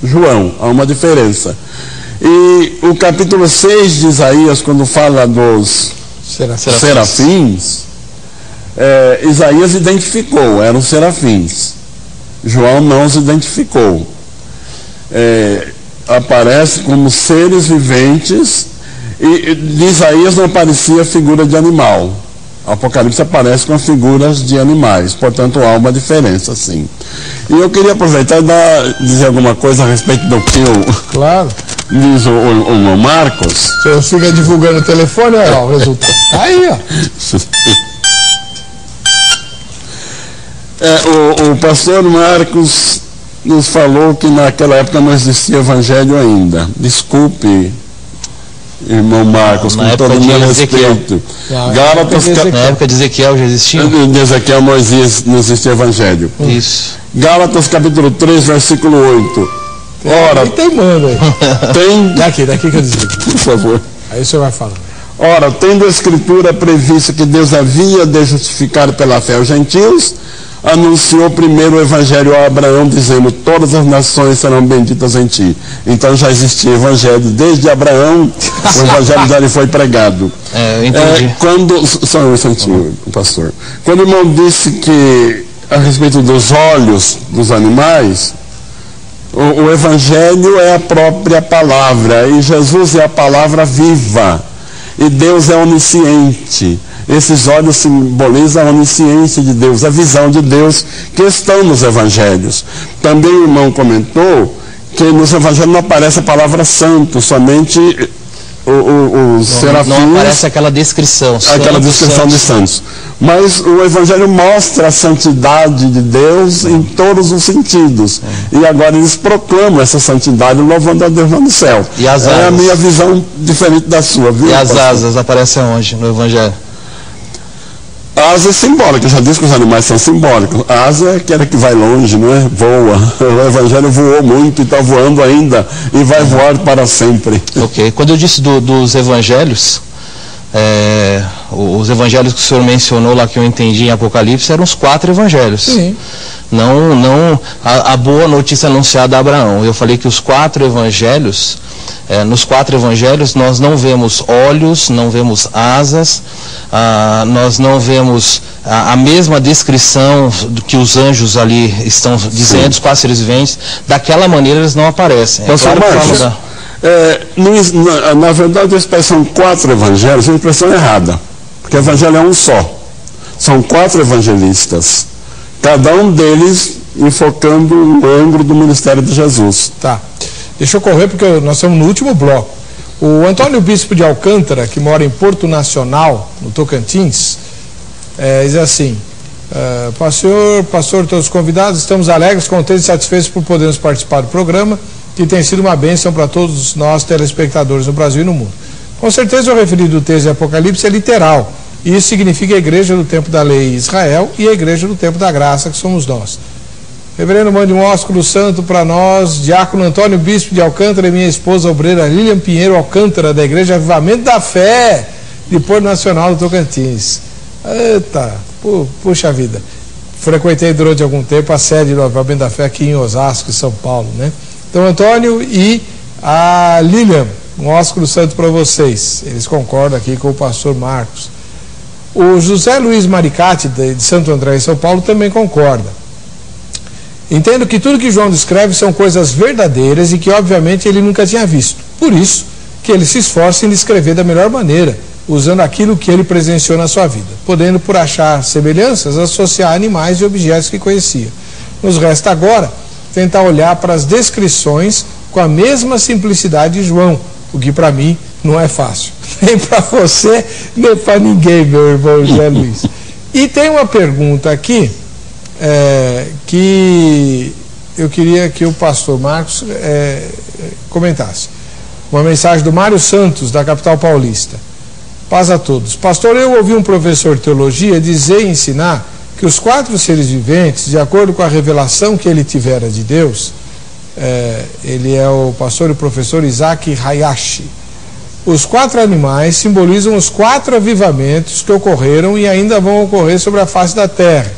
João. Há uma diferença. E o capítulo 6 de Isaías, quando fala dos serafins, Isaías identificou, eram serafins. João não os identificou. Aparece como seres viventes, e de Isaías não aparecia figura de animal. Apocalipse aparece com figuras de animais, portanto há uma diferença, sim. E eu queria aproveitar e dizer alguma coisa a respeito do que diz o Marcos. Você fica divulgando o telefone, olha o resultado. Aí, ó. O pastor Marcos nos falou que naquela época não existia evangelho ainda. Desculpe, irmão Marcos, com todo o meu respeito. Na época de Ezequiel já existia? De Ezequiel, Moisés, não existia evangelho. Isso. Gálatas capítulo 3, versículo 8. Ora, tem mano aí. Tem. Daqui que eu desligo. Por favor. Aí o senhor vai falando. Ora, tendo a Escritura previsto que Deus havia de justificar pela fé os gentios, anunciou primeiro o evangelho a Abraão, dizendo: todas as nações serão benditas em ti. Então já existia evangelho desde Abraão, o evangelho já lhe foi pregado. Entendi. Só um instantinho, pastor. Quando o irmão disse que a respeito dos olhos dos animais, o evangelho é a própria palavra, e Jesus é a palavra viva, e Deus é onisciente. Esses olhos simbolizam a onisciência de Deus, a visão de Deus que estão nos evangelhos. Também o irmão comentou que nos evangelhos não aparece a palavra santo, somente os serafins. Não aparece aquela descrição. Aquela descrição de santos. Mas o evangelho mostra a santidade de Deus em todos os sentidos. E agora eles proclamam essa santidade, louvando a Deus lá no céu. E as asas? É a minha visão diferente da sua, viu? E as asas aparecem onde no evangelho? Asa é simbólica, já disse que os animais são simbólicos. Asa é aquela que vai longe, não é? Voa. O evangelho voou muito e está voando ainda e vai voar para sempre. Ok. Quando eu disse dos evangelhos, os evangelhos que o senhor mencionou lá, que eu entendi em Apocalipse, eram os 4 evangelhos. Sim. Não a boa notícia anunciada a Abraão. Eu falei que os 4 evangelhos, nos 4 evangelhos nós não vemos olhos, não vemos asas, nós não vemos a mesma descrição do que os anjos ali estão dizendo, os 4 seres viventes. Daquela maneira eles não aparecem. Na verdade a expressão 4 evangelhos é uma expressão errada, porque o evangelho é um só. São 4 evangelistas. Cada um deles enfocando um ângulo do ministério de Jesus. Tá. Deixa eu correr porque nós estamos no último bloco. O Antônio Bispo de Alcântara, que mora em Porto Nacional, no Tocantins, diz assim: pastor, todos os convidados, estamos alegres, contentes e satisfeitos por podermos participar do programa, que tem sido uma bênção para todos nós, telespectadores no Brasil e no mundo. Com certeza o referido texto de Apocalipse é literal. Isso significa a igreja do tempo da lei Israel e a igreja do tempo da graça, que somos nós. Reverendo, mande um ósculo santo para nós, diácono Antônio Bispo de Alcântara e minha esposa obreira Lilian Pinheiro Alcântara, da Igreja Avivamento da Fé, de Porto Nacional do Tocantins. Eita, puxa vida. Frequentei durante algum tempo a sede do Avivamento da Fé aqui em Osasco, em São Paulo, né? Então, Antônio e a Lilian, um ósculo santo para vocês. Eles concordam aqui com o pastor Marcos. O José Luiz Maricati, de Santo André, em São Paulo, também concorda. Entendo que tudo que João descreve são coisas verdadeiras e que, obviamente, ele nunca tinha visto. Por isso, que ele se esforça em descrever da melhor maneira, usando aquilo que ele presenciou na sua vida, podendo, por achar semelhanças, associar animais e objetos que conhecia. Nos resta agora tentar olhar para as descrições com a mesma simplicidade de João, o que para mim não é fácil. Nem para você, nem para ninguém, meu irmão José Luiz. E tem uma pergunta aqui, que eu queria que o pastor Marcos comentasse. Uma mensagem do Mário Santos, da capital paulista. Paz a todos. Pastor, eu ouvi um professor de teologia dizer e ensinar que os 4 seres viventes, de acordo com a revelação que ele tivera de Deus, ele é o pastor e professor Isaac Hayashi. Os 4 animais simbolizam os 4 avivamentos que ocorreram e ainda vão ocorrer sobre a face da terra.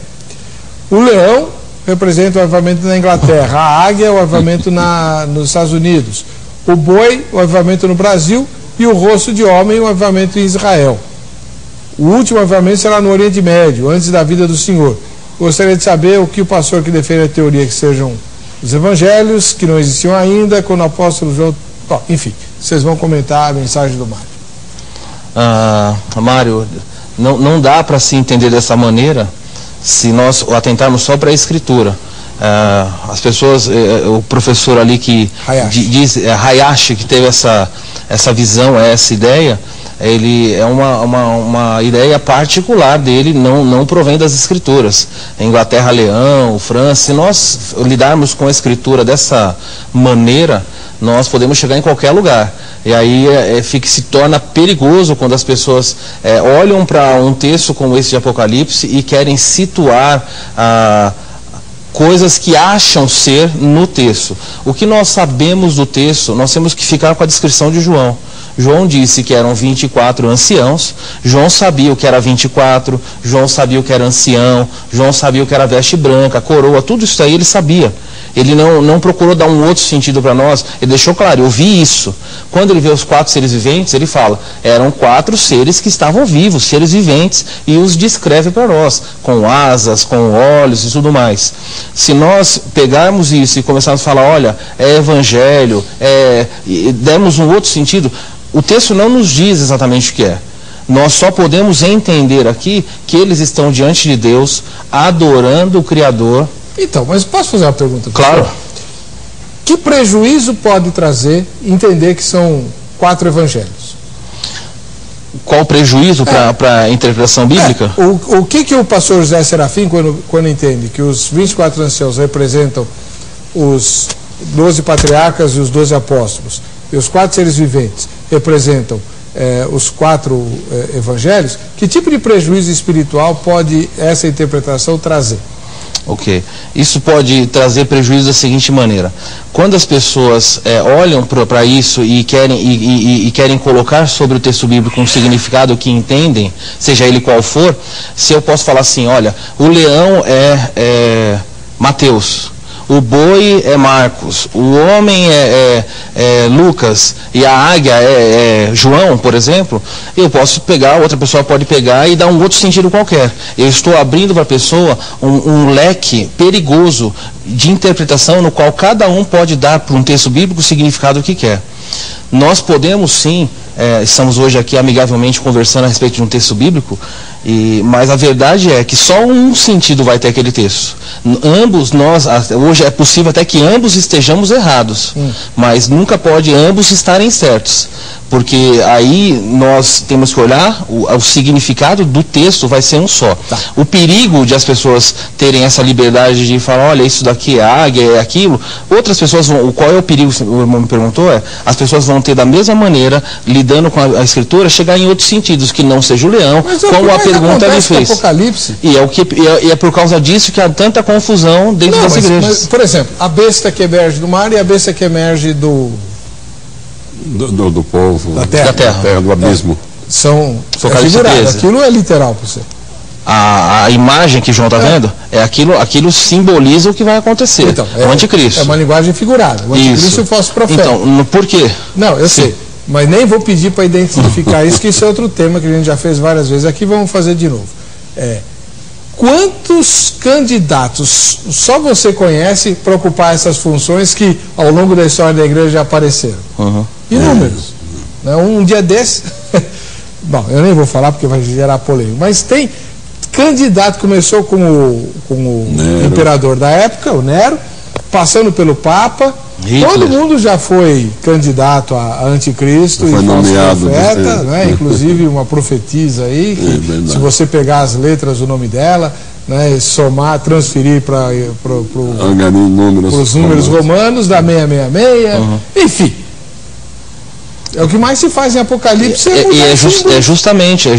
O leão representa o avivamento na Inglaterra, a águia o avivamento nos Estados Unidos, o boi o avivamento no Brasil e o rosto de homem o avivamento em Israel. O último avivamento será no Oriente Médio, antes da vida do Senhor. Gostaria de saber o que o pastor que defende a teoria que sejam os evangelhos, que não existiam ainda, quando o apóstolo João... Bom, enfim, vocês vão comentar a mensagem do Mário. Mário, não dá para se entender dessa maneira se nós atentarmos só para a Escritura. As pessoas, o professor ali que diz, Hayashi, que teve essa visão, essa ideia, ele é uma ideia particular dele, não provém das Escrituras. Inglaterra, Leão, França, se nós lidarmos com a Escritura dessa maneira, nós podemos chegar em qualquer lugar. E aí se torna perigoso quando as pessoas olham para um texto como esse de Apocalipse e querem situar coisas que acham ser no texto. O que nós sabemos do texto, nós temos que ficar com a descrição de João. João disse que eram 24 anciãos, João sabia o que era 24, João sabia o que era ancião, João sabia o que era veste branca, coroa, tudo isso aí ele sabia. Ele não procurou dar um outro sentido para nós, ele deixou claro, eu vi isso. Quando ele vê os 4 seres viventes, ele fala, eram 4 seres que estavam vivos, seres viventes, e os descreve para nós, com asas, com olhos e tudo mais. Se nós pegarmos isso e começarmos a falar, olha, é evangelho, e demos um outro sentido, o texto não nos diz exatamente o que é. Nós só podemos entender aqui que eles estão diante de Deus, adorando o Criador. Então, mas posso fazer uma pergunta? Claro. Que prejuízo pode trazer entender que são 4 evangelhos? Qual o prejuízo para a interpretação bíblica? O que o pastor José Serafim, quando entende que os 24 anciãos representam os 12 patriarcas e os 12 apóstolos, e os 4 seres viventes representam os 4 evangelhos, que tipo de prejuízo espiritual pode essa interpretação trazer? Ok. Isso pode trazer prejuízo da seguinte maneira. Quando as pessoas olham para isso e querem colocar sobre o texto bíblico um significado que entendem, seja ele qual for, se eu posso falar assim, olha, o leão é Mateus, o boi é Marcos, o homem é Lucas e a águia é João, por exemplo, eu posso pegar, outra pessoa pode pegar e dar um outro sentido qualquer. Eu estou abrindo para a pessoa um leque perigoso de interpretação no qual cada um pode dar para um texto bíblico o significado que quer. Nós podemos sim, estamos hoje aqui amigavelmente conversando a respeito de um texto bíblico, Mas a verdade é que só um sentido vai ter aquele texto. Hoje é possível até que ambos estejamos errados, mas nunca pode ambos estarem certos. Porque aí nós temos que olhar, o significado do texto vai ser um só. O perigo de as pessoas terem essa liberdade de falar, olha, isso daqui é águia, é aquilo. Outras pessoas qual é o perigo, o irmão me perguntou, as pessoas vão ter da mesma maneira, lidando com a Escritura, chegar em outros sentidos, que não seja o leão, como a pergunta ele fez. Apocalipse. E é por causa disso que há tanta confusão dentro das igrejas. Mas, por exemplo, a besta que emerge do mar e a besta que emerge do povo, da terra, do abismo. São figurados. Aquilo é literal para você. A imagem que João está vendo, aquilo simboliza o que vai acontecer. Então, é o anticristo. É uma linguagem figurada. O anticristo é o falso profeta. Então, por quê? Não, eu sei. Mas nem vou pedir para identificar isso, que isso é outro tema que a gente já fez várias vezes. Aqui vamos fazer de novo. Quantos candidatos só você conhece para ocupar essas funções que ao longo da história da igreja já apareceram? Inúmeros. Um dia desse... Bom, eu nem vou falar porque vai gerar polêmica, mas tem candidato que começou com o imperador da época, o Nero, passando pelo Papa. Hitler. Todo mundo já foi candidato a anticristo e falso profeta, né? Inclusive uma profetisa aí, que se você pegar as letras, o nome dela, né, somar, transferir para os números romanos, dá 666, enfim. É o que mais se faz em Apocalipse. É justamente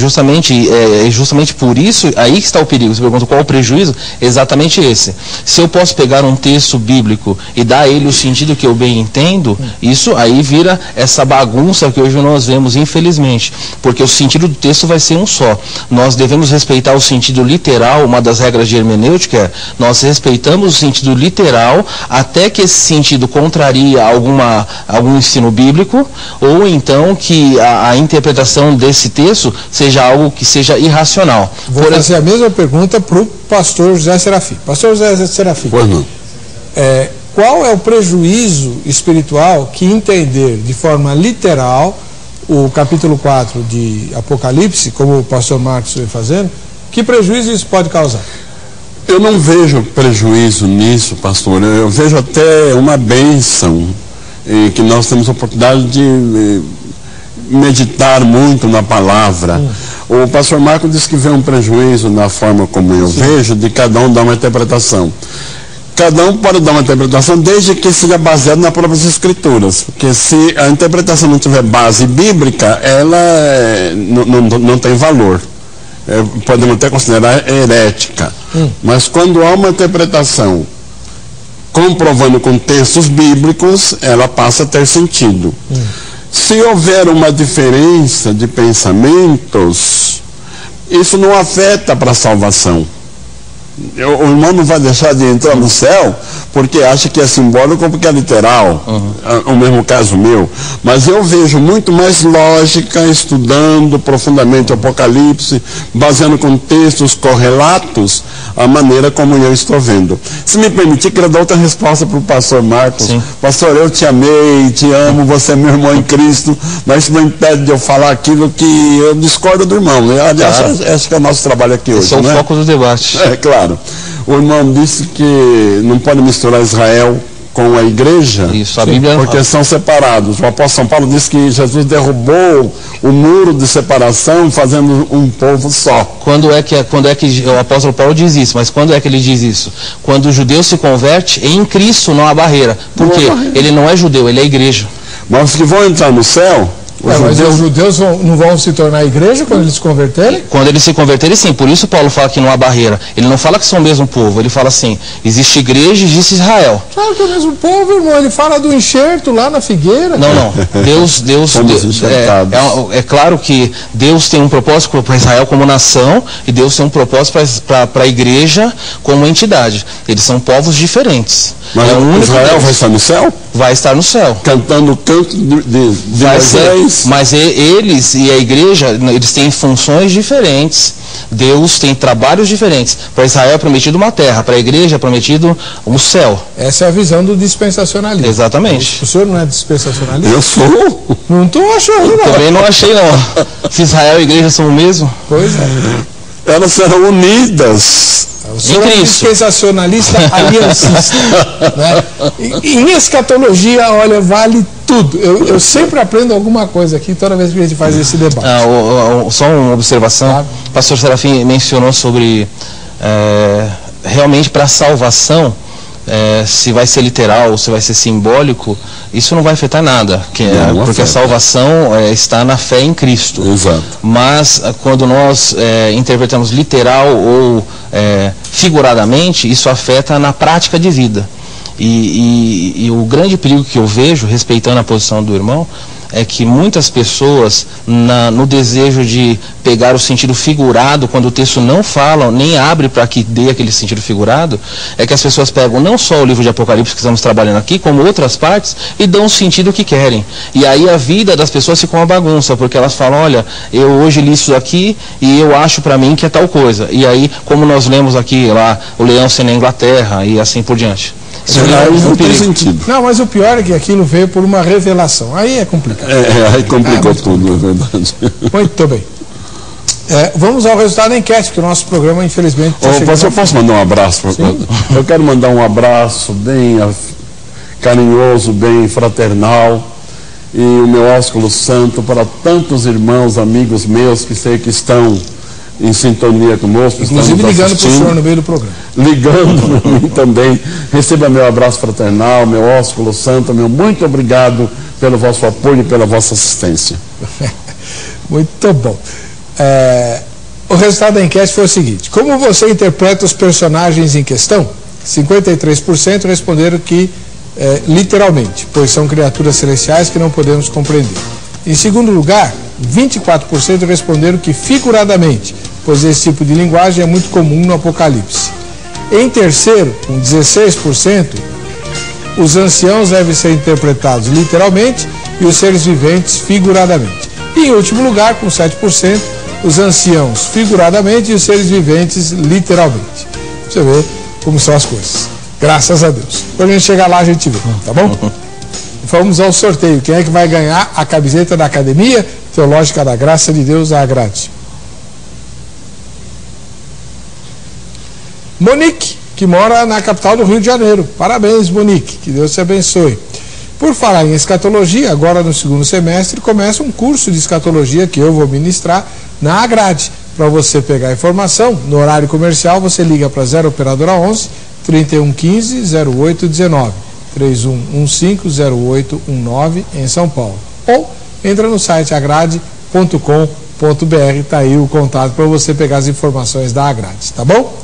por isso, aí que está o perigo. Você pergunta qual o prejuízo? Exatamente esse. Se eu posso pegar um texto bíblico e dar a ele o sentido que eu bem entendo, isso aí vira essa bagunça que hoje nós vemos, infelizmente. Porque o sentido do texto vai ser um só. Nós devemos respeitar o sentido literal. Uma das regras de hermenêutica é, nós respeitamos o sentido literal até que esse sentido contraria algum ensino bíblico, ou então que a interpretação desse texto seja algo que seja irracional. Vou fazer a mesma pergunta para o pastor José Serafim. Pastor José Serafim, qual é o prejuízo espiritual que entender de forma literal o capítulo 4 de Apocalipse, como o pastor Marcos vem fazendo, que prejuízo isso pode causar? Eu não vejo prejuízo nisso, pastor. Eu vejo até uma bênção, que nós temos a oportunidade de meditar muito na palavra. O pastor Marco disse que vê um prejuízo na forma como eu vejo, de cada um dar uma interpretação. Cada um pode dar uma interpretação desde que seja baseado nas próprias escrituras, porque se a interpretação não tiver base bíblica, ela não tem valor. Podemos até considerar herética. Mas quando há uma interpretação comprovando com textos bíblicos, ela passa a ter sentido. Se houver uma diferença de pensamentos, isso não afeta para a salvação. O irmão não vai deixar de entrar no céu porque acha que é simbólico ou porque é literal. O mesmo caso meu. Mas eu vejo muito mais lógica estudando profundamente o Apocalipse, baseando com textos correlatos a maneira como eu estou vendo. Se me permitir, quero dar outra resposta para o pastor Marcos. Pastor, eu te amei, te amo, você é meu irmão em Cristo, mas isso não impede de eu falar aquilo que eu discordo do irmão. Aliás, acho que é o nosso trabalho aqui hoje. Esse é o foco do debate. Claro. O irmão disse que não pode misturar Israel com a igreja, isso, a Bíblia porque são separados. O apóstolo São Paulo disse que Jesus derrubou o muro de separação, fazendo um povo só. Quando é que o apóstolo Paulo diz isso? Mas quando é que ele diz isso? Quando o judeu se converte, em Cristo não há barreira. Por quê? Ele não é judeu, ele é igreja. Mas os que vão entrar no céu... Mas os judeus não vão se tornar igreja quando eles se converterem? Quando eles se converterem, sim. Por isso Paulo fala que não há barreira. Ele não fala que são o mesmo povo. Ele fala assim, existe igreja e existe Israel. Claro que é o mesmo povo, irmão. Ele fala do enxerto lá na figueira. Não. Deus é claro que Deus tem um propósito para Israel como nação e Deus tem um propósito para a igreja como entidade. Eles são povos diferentes. Mas Israel vai estar no céu? Vai estar no céu. Cantando o canto de Moisés. Mas eles e a igreja, eles têm funções diferentes. Deus tem trabalhos diferentes. Para Israel é prometido uma terra, para a igreja é prometido um céu. Essa é a visão do dispensacionalismo. Exatamente. O senhor não é dispensacionalista? Eu sou. Não estou achando, não. Também não achei, não. Se Israel e a igreja são o mesmo. Pois é. elas serão unidas. O senhor é um dispensacionalista aliancista, né? Em escatologia, olha, vale tudo. Eu sempre aprendo alguma coisa aqui toda vez que a gente faz esse debate. Só uma observação. Claro. O pastor Serafim mencionou sobre realmente para a salvação, se vai ser literal ou se vai ser simbólico, isso não vai afetar nada, porque a salvação está na fé em Cristo. Exato. Mas quando nós interpretamos literal ou figuradamente, isso afeta na prática de vida. E o grande perigo que eu vejo, respeitando a posição do irmão, é que muitas pessoas, no desejo de pegar o sentido figurado, quando o texto não fala, nem abre para que dê aquele sentido figurado, é que as pessoas pegam não só o livro de Apocalipse que estamos trabalhando aqui, como outras partes, e dão o sentido que querem. E aí a vida das pessoas fica uma bagunça, porque elas falam, olha, eu hoje li isso aqui e eu acho para mim que é tal coisa. E aí, como nós lemos aqui, lá, o leão sendo a Inglaterra e assim por diante. Não tem sentido. Não, mas o pior é que aquilo veio por uma revelação. Aí é complicado. Aí complicou tudo, é verdade. Muito bem. Vamos ao resultado da enquete, porque o nosso programa, infelizmente... Eu posso mandar um abraço? Eu quero mandar um abraço bem carinhoso, bem fraternal, e o meu ósculo santo para tantos irmãos, amigos meus que sei que estão em sintonia conosco. Inclusive ligando para o senhor no meio do programa. Ligando para mim também. Receba meu abraço fraternal, meu ósculo santo, meu muito obrigado pelo vosso apoio e pela vossa assistência. Muito bom. O resultado da enquete foi o seguinte: como você interpreta os personagens em questão? 53% responderam que literalmente, pois são criaturas celestiais que não podemos compreender. Em segundo lugar, 24% responderam que figuradamente, pois esse tipo de linguagem é muito comum no Apocalipse. Em terceiro, com 16%, os anciãos devem ser interpretados literalmente e os seres viventes figuradamente. E em último lugar, com 7%, os anciãos figuradamente e os seres viventes literalmente. Você vê como são as coisas. Graças a Deus. Quando a gente chegar lá, a gente vê, tá bom? Vamos ao sorteio. Quem é que vai ganhar a camiseta da Academia Teológica da Graça de Deus, a Agrade? Monique, que mora na capital do Rio de Janeiro. Parabéns, Monique. Que Deus te abençoe. Por falar em escatologia, agora no segundo semestre começa um curso de escatologia que eu vou ministrar na Agrade. Para você pegar a informação, no horário comercial, você liga para 0 Operadora 11 3115 0819. 3115-0819 em São Paulo. Ou entra no site agrade.com.br, está aí o contato para você pegar as informações da Agrade, tá bom?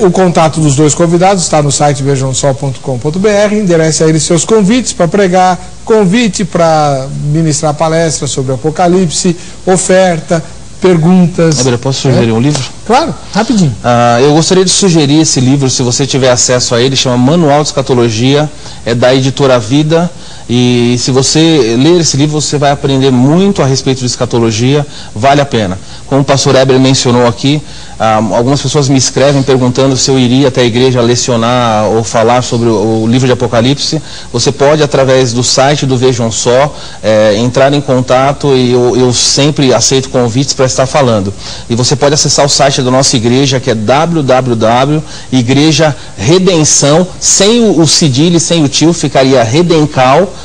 O contato dos dois convidados está no site vejamsol.com.br, enderece a eles seus convites para pregar, convite para ministrar palestra sobre Apocalipse, oferta, perguntas. Posso sugerir um livro? Claro, rapidinho. Eu gostaria de sugerir esse livro, se você tiver acesso a ele, chama Manual de Escatologia, é da editora Vida, e se você ler esse livro, você vai aprender muito a respeito de escatologia, vale a pena. Como o pastor Heber mencionou aqui, algumas pessoas me escrevem perguntando se eu iria até a igreja lecionar ou falar sobre o livro de Apocalipse. Você pode, através do site do Vejam Só, entrar em contato, e eu sempre aceito convites para estar falando. E você pode acessar o site da nossa igreja, que é www.igrejaredenção, sem o cedilha e sem o tio, ficaria redencal.org.br,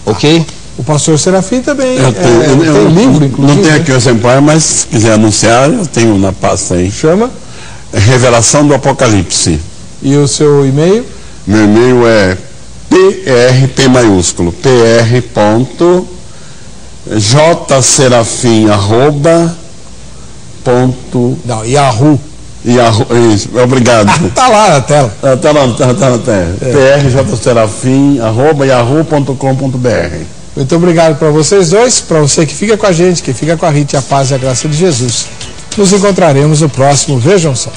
ok? O pastor Serafim também tem livro, inclusive. Não tenho aqui o exemplar, mas se quiser anunciar, eu tenho na pasta aí. Chama? Revelação do Apocalipse. E o seu e-mail? Meu e-mail é PRP maiúsculo, pr.jserafim Não, Yahoo. Isso, obrigado. Tá lá na tela. Tá na tela. prjserafim@yahoo.com.br. Muito obrigado para vocês dois, para você que fica com a gente, que fica com a Rita, a paz e a graça de Jesus. Nos encontraremos no próximo Vejam Só.